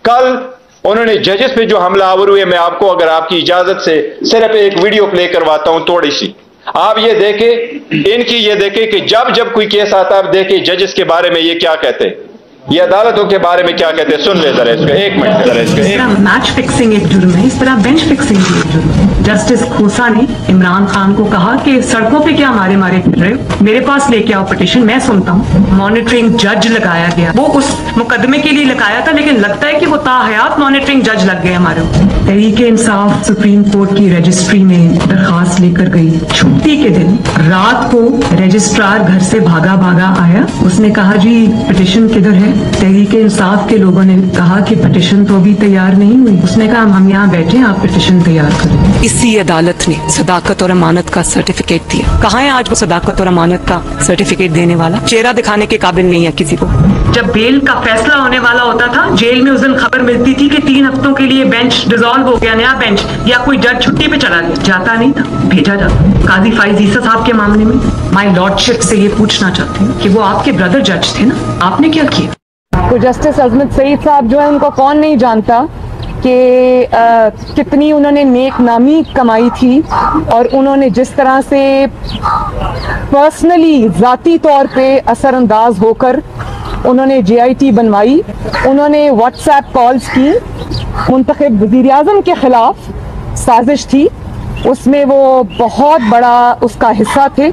कल उन्होंने जजेस पे जो हमला आवर हुए, मैं आपको अगर आपकी इजाजत से सिर्फ एक वीडियो प्ले करवाता हूं थोड़ी सी, आप ये देखें, इनकी ये देखें कि जब जब कोई केस आता है आप देखें जजेस के बारे में ये क्या कहते हैं, ये अदालतों के बारे में क्या कहते हैं। सुन ले जरा इसको, एक मिनट जरा इसको। मैच फिक्सिंग एक जुर्म है, इस तरह बेंच फिक्सिंग भी एक जुर्म है। जस्टिस खोसा ने इमरान खान को कहा कि सड़कों पे क्या मारे मारे फिर रहे हो, मेरे पास लेके आओ पिटीशन, मैं सुनता हूँ। मॉनिटरिंग जज लगाया गया, वो उस मुकदमे के लिए लगाया था, लेकिन लगता है कि वो ताहयात मॉनिटरिंग जज लग गए हमारे ऊपर। तहरीक इंसाफ सुप्रीम कोर्ट की रजिस्ट्री में दरखास्त लेकर गई। छुट्टी के दिन रात को रजिस्ट्रार घर से भागा भागा आया, उसने कहा जी पिटीशन किधर है। तहरीक इंसाफ के लोगों ने कहा कि पिटीशन तो अभी तैयार नहीं हुई। उसने कहा हम यहाँ बैठे हैं, आप पिटीशन तैयार करें। इसी अदालत ने सदाकत और अमानत का सर्टिफिकेट दिया। कहाँ है आज वो सदाकत और अमानत का सर्टिफिकेट देने वाला? चेहरा दिखाने के काबिल नहीं है किसी को। जब बेल का फैसला होने वाला होता था, जेल में उस दिन खबर मिलती थी कि 3 हफ्तों के लिए बेंच डिसॉल्व हो गया, नया बेंच, या कोई जज छुट्टी पे चला गया। जाता नहीं था, भेजा जाता। काजी फाइज ईसा साहब के मामले में माय लॉर्डशिप से ये पूछना चाहती हूँ कि वो आपके ब्रदर जज थे ना, आपने क्या किया? तो जस्टिस अजमत सईद साहब जो है, उनको कौन नहीं जानता कि कितनी उन्होंने नेक नामी कमाई थी, और उन्होंने जिस तरह से पर्सनली ज़ाती तौर पे असरअंदाज होकर उन्होंने JIT बनवाई। उन्होंने व्हाट्सएप कॉल्स की, मुंतखब वज़ीर आज़म के खिलाफ साजिश थी, उसमें वो बहुत बड़ा उसका हिस्सा थे,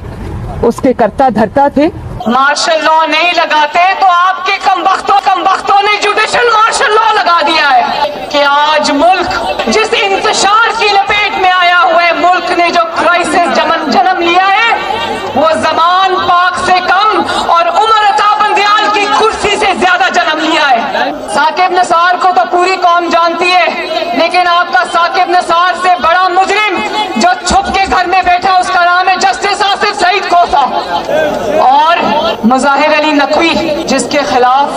उसके करता धरता थे। मार्शल लॉ नहीं लगाते तो आपके कमबख्तों ने जुडिशल मार्शल लॉ लगा दिया है कि आज मुल्क जिस इंतशार की लपेट में आया हुआ है, मुल्क ने जो क्राइसिस जन्म लिया है, वो जमान पाक से कम और उमर अता बंदियाल की कुर्सी से ज्यादा जन्म लिया है। साकिब निसार को तो पूरी कौम जानती है, लेकिन आपका साकिब निसार से बड़ा मुजरिम जो छुप के घर में बैठा, उसका नाम है जस्टिस आसिफ सईद खोसा। और मुजाहिर अली नकवी, जिसके खिलाफ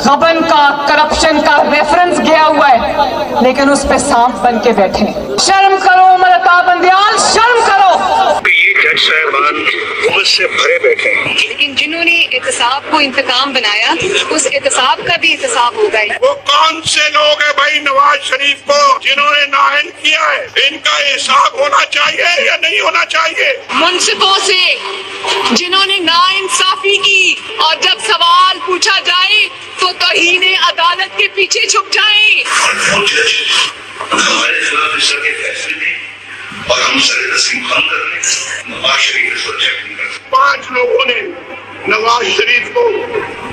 गबन का, करप्शन का रेफरेंस गया हुआ है, लेकिन उस पे सांप बन के बैठे। शर्म करो उमर अता बंदियाल, शर्म करो। ये जज साहबान उम्र से भरे बैठे हैं, लेकिन जिन्होंने एहतसाब को इंतकाम बनाया, उस एहतसाब का भी एहतसाब होगा। वो कौन से लोग हैं भाई नवाज शरीफ को जिन्होंने नाअहल किया है? इनका हिसाब होना चाहिए या नहीं होना चाहिए? मुंसिफों से जिन्होंने नाइंसाफी की, और जब सवाल पूछा जाए तो तौहीन अदालत के पीछे छुप जाए। हमारे खिलाफ इस तरह के फैसले नहीं, और हम सरे तस्लीम खान कर रहे हैं। नवाज शरीफ इसको चेक नहीं कर। 5 लोगों ने नवाज शरीफ को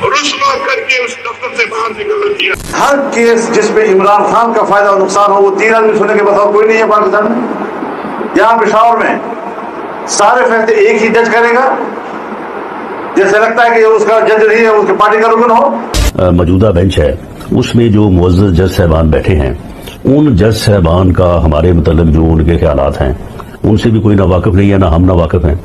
रुस्वा करके उस दफ्तर से बाहर निकल दिया। हर केस जिसमें इमरान खान का फायदा और नुकसान हो, वो 3 आदमी सुनने के बाद कोई नहीं है पाकिस्तान में। यहाँ पेशावर में सारे फैसले एक ही जज करेगा, जैसे लगता है कि उसका जज नहीं है, उसके पार्टी का रुकन हो। मौजूदा बेंच है, उसमें जो मुअज़्ज़ज़ जज साहबान बैठे हैं, उन जज साहबान का हमारे मतलब जो उनके ख्यालात हैं, उनसे भी कोई ना वाकिफ नहीं है, ना हम ना वाकिफ हैं।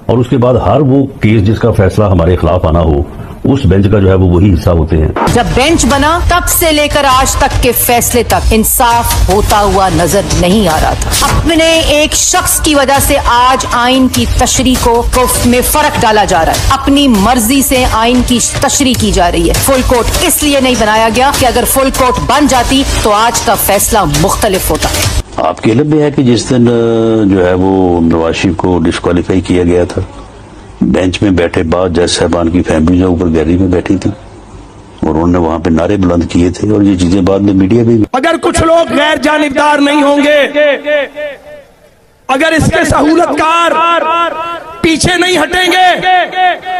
और उसके बाद हर वो केस जिसका फैसला हमारे खिलाफ आना हो, उस बेंच का जो है वो वही हिस्सा होते हैं। जब बेंच बना तब से लेकर आज तक के फैसले तक इंसाफ होता हुआ नजर नहीं आ रहा था। अपने एक शख्स की वजह से आज आइन की तशरीह को में फर्क डाला जा रहा है। अपनी मर्जी से आइन की तशरीह की जा रही है। फुल कोर्ट इसलिए नहीं बनाया गया कि अगर फुल कोर्ट बन जाती तो आज का फैसला मुख्तलिफ होता। आपके इल्म में है कि जिस दिन जो है वो नवाज शरीफ को डिस्क्वालीफाई किया गया था, बेंच में बैठे बाद जज साहबान की फैमिली जो ऊपर गैलरी में बैठी थी, और उन्होंने वहां पे नारे बुलंद किए थे, और ये चीजें बाद में मीडिया में भी। अगर कुछ लोग गैर जानिबदार नहीं होंगे, अगर इसके सहूलतकार पीछे नहीं हटेंगे,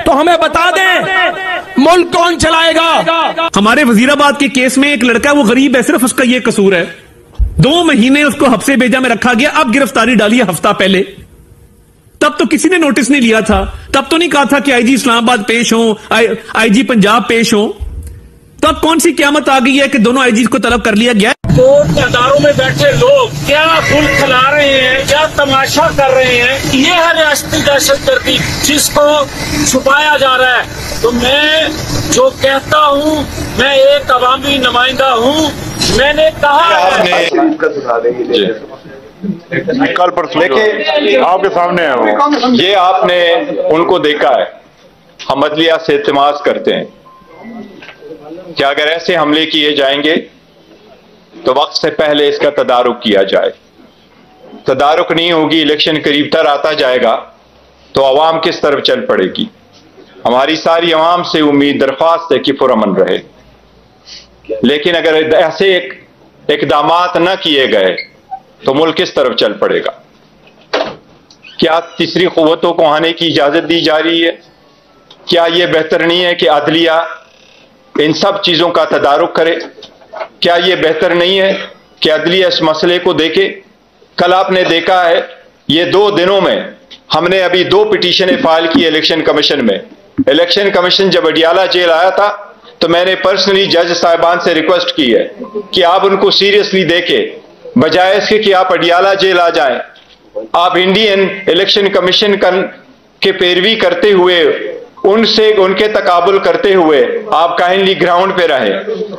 तो हमें बता दें मुल्क कौन चलाएगा। हमारे वजीराबाद के केस में एक लड़का, वो गरीब है, सिर्फ उसका ये कसूर है, 2 महीने उसको हफ्से बेजा में रखा गया। अब गिरफ्तारी डाली है हफ्ता पहले, तब तो किसी ने नोटिस नहीं लिया था, तब तो नहीं कहा था कि IG इस्लामाबाद पेश हो, IG पंजाब पेश हो। तो अब कौन सी क़यामत आ गई है कि दोनों IG को तलब कर लिया गया। कोर्ट अदारों में बैठे लोग क्या फुल खिला रहे हैं, क्या तमाशा कर रहे हैं, ये है रियासती दहशतगर्दी जिसको छुपाया जा रहा है। तो मैं जो कहता हूँ, मैं एक अवामी नुमाइंदा हूँ, मैंने कहा कल परसों लेके आपके सामने है, ये आपने उनको देखा है, हम अदलिया से इल्तिमास करते हैं कि अगर ऐसे हमले किए जाएंगे तो वक्त से पहले इसका तदारुक किया जाए। तदारुक नहीं होगी, इलेक्शन करीब तर आता जाएगा तो अवाम किस तरफ चल पड़ेगी। हमारी सारी अवाम से उम्मीद दरख्वास्त है कि पुरअमन रहे, लेकिन अगर ऐसे इकदामात न किए गए तो मुल्क किस तरफ चल पड़ेगा। क्या तीसरी क़ुव्वतों को आने की इजाज़त दी जा रही है? क्या यह बेहतर नहीं है कि अदलिया इन सब चीज़ों का तदारुक करे? क्या यह बेहतर नहीं है कि अदलिया इस मसले को देखे? कल आपने देखा है, ये 2 दिनों में हमने अभी 2 पिटीशनें फाइल की इलेक्शन कमीशन में। इलेक्शन कमीशन जब अडियाला जेल आया था तो मैंने पर्सनली जज साहिबान से रिक्वेस्ट की है कि आप उनको सीरियसली देखें, बजाय इसके कि आप अडियाला जेल आ जाएं। आप इंडियन इलेक्शन कमीशन के पैरवी करते हुए, उनसे उनके तकाबुल करते हुए आप काइंडली ग्राउंड पे रहें।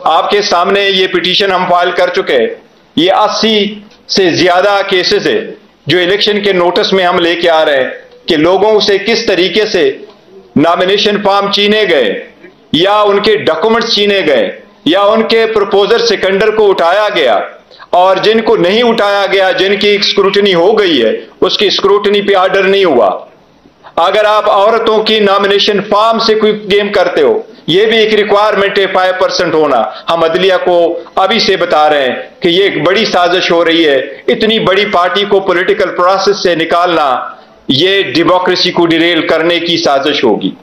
आपके सामने ये पिटीशन हम फाइल कर चुके हैं। ये 80 से ज्यादा केसेस है जो इलेक्शन के नोटिस में हम लेके आ रहे हैं कि लोगों से किस तरीके से नॉमिनेशन फॉर्म छीने गए, या उनके डॉक्यूमेंट्स छीने गए, या उनके प्रपोजर सेकेंडर को उठाया गया, और जिनको नहीं उठाया गया, जिनकी स्क्रूटनी हो गई है, उसकी स्क्रूटनी पे ऑर्डर नहीं हुआ। अगर आप औरतों की नॉमिनेशन फॉर्म से कोई गेम करते हो, ये भी एक रिक्वायरमेंट है 5% होना। हम अदलिया को अभी से बता रहे हैं कि ये एक बड़ी साजिश हो रही है। इतनी बड़ी पार्टी को पॉलिटिकल प्रोसेस से निकालना, ये डेमोक्रेसी को डिरेल करने की साजिश होगी।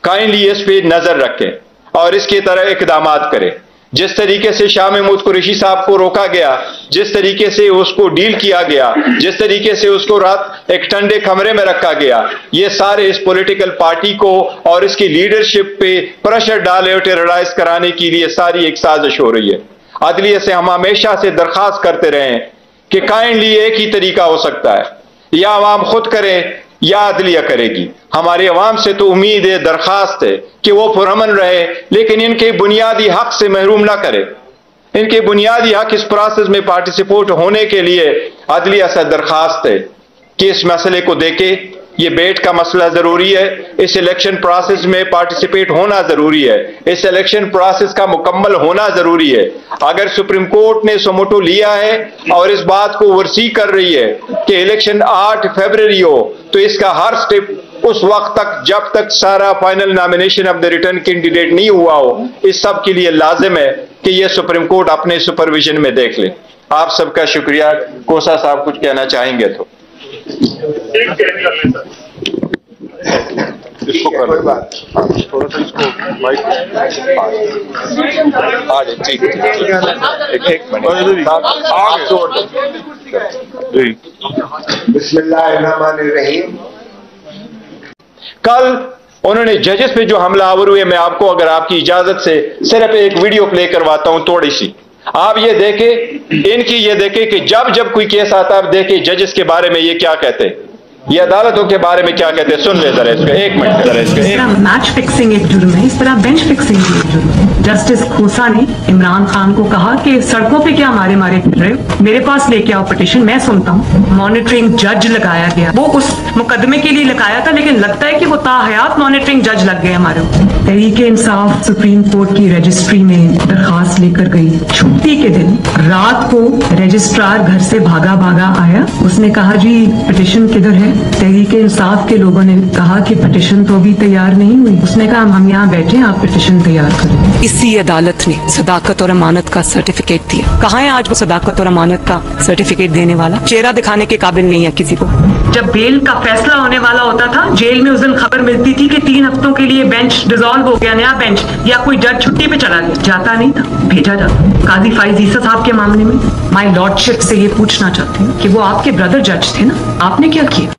काइंडली इस पे नजर रखें और इसकी तरह इकदामात करें। जिस तरीके से शाह महमूद कुरैशी साहब को रोका गया, जिस तरीके से उसको डील किया गया, जिस तरीके से उसको रात एक ठंडे कमरे में रखा गया, ये सारे इस पॉलिटिकल पार्टी को और इसकी लीडरशिप पे प्रेशर डाले और टेरराइज कराने के लिए सारी एक साजिश हो रही है। अदलिया से हम हमेशा से दरख्वास्त करते रहे हैं कि काइंडली एक ही तरीका हो सकता है, या आवाम खुद करे या अदलिया करेगी। हमारी अवाम से तो उम्मीद है, दरखास्त है कि वो पुरअमन रहे, लेकिन इनके बुनियादी हक से महरूम ना करे। इनके बुनियादी हक इस प्रोसेस में पार्टिसिपेट होने के लिए अदलिया से दरखास्त है कि इस मसले को देखे। ये बेट का मसला जरूरी है, इस इलेक्शन प्रोसेस में पार्टिसिपेट होना जरूरी है, इस इलेक्शन प्रोसेस का मुकम्मल होना जरूरी है। अगर सुप्रीम कोर्ट ने सुमोटो लिया है और इस बात को वर्सी कर रही है कि इलेक्शन 8 फरवरी हो, तो इसका हर स्टेप उस वक्त तक, जब तक सारा final nomination of the return candidate नहीं हुआ हो, इस सब के लिए लाजिम है कि यह सुप्रीम कोर्ट अपने सुपरविजन में देख ले। आप सबका शुक्रिया। कोसा साहब कुछ कहना चाहेंगे तो इसको कर लो, थोड़ा सा इसको माइक आ जाए। ठीक है, एक मिनट आप छोड़ दो। बिस्मिल्लाहिर्रहमानिर्रहीम। कल उन्होंने जजेस पे जो हमलावर हुए, मैं आपको अगर आपकी इजाजत से सिर्फ एक वीडियो प्ले करवाता हूं थोड़ी सी। आप ये देखें, इनकी ये देखें कि जब जब कोई केस आता है, आप देखें जजेस के बारे में ये क्या कहते हैं, ये अदालतों के बारे में क्या कहते हैं। सुन ले जरा इसका, एक मिनट जरा इसका। इस तरह मैच फिक्सिंग एक जुर्म है, इस तरह बेंच फिक्सिंग भी एक जुर्म है। जस्टिस खोसा ने इमरान खान को कहा कि सड़कों पे क्या मारे मारे फिर रहे हो, मेरे पास लेके आओ पिटीशन, मैं सुनता हूँ। मॉनिटरिंग जज लगाया गया, वो उस मुकदमे के लिए लगाया था, लेकिन लगता है कि वो ताहयात मॉनिटरिंग जज लग गए हमारे ऊपर। तहरीके इंसाफ सुप्रीम कोर्ट की रजिस्ट्री में दरखास्त लेकर गई। छुट्टी के दिन रात को रजिस्ट्रार घर से भागा भागा आया, उसने कहा जी पिटीशन किधर है। तहरीके इंसाफ के लोगों ने कहा कि पिटीशन तो अभी तैयार नहीं हुई। उसने कहा हम यहाँ बैठे हैं, आप पिटीशन तैयार करें। इसी अदालत ने सदाकत और अमानत का सर्टिफिकेट दिया। कहाँ है आज वो सदाकत और अमानत का सर्टिफिकेट देने वाला? चेहरा दिखाने के काबिल नहीं है किसी को। जब बेल का फैसला होने वाला होता था, जेल में उस दिन खबर मिलती थी कि 3 हफ्तों के लिए बेंच डिसॉल्व हो गया, नया बेंच, या कोई जज छुट्टी पे चला गया। जाता नहीं था, भेजा जाता। काजी फाइज ईसा साहब के मामले में माय लॉर्डशिप से ये पूछना चाहती हूँ कि वो आपके ब्रदर जज थे ना, आपने क्या किया?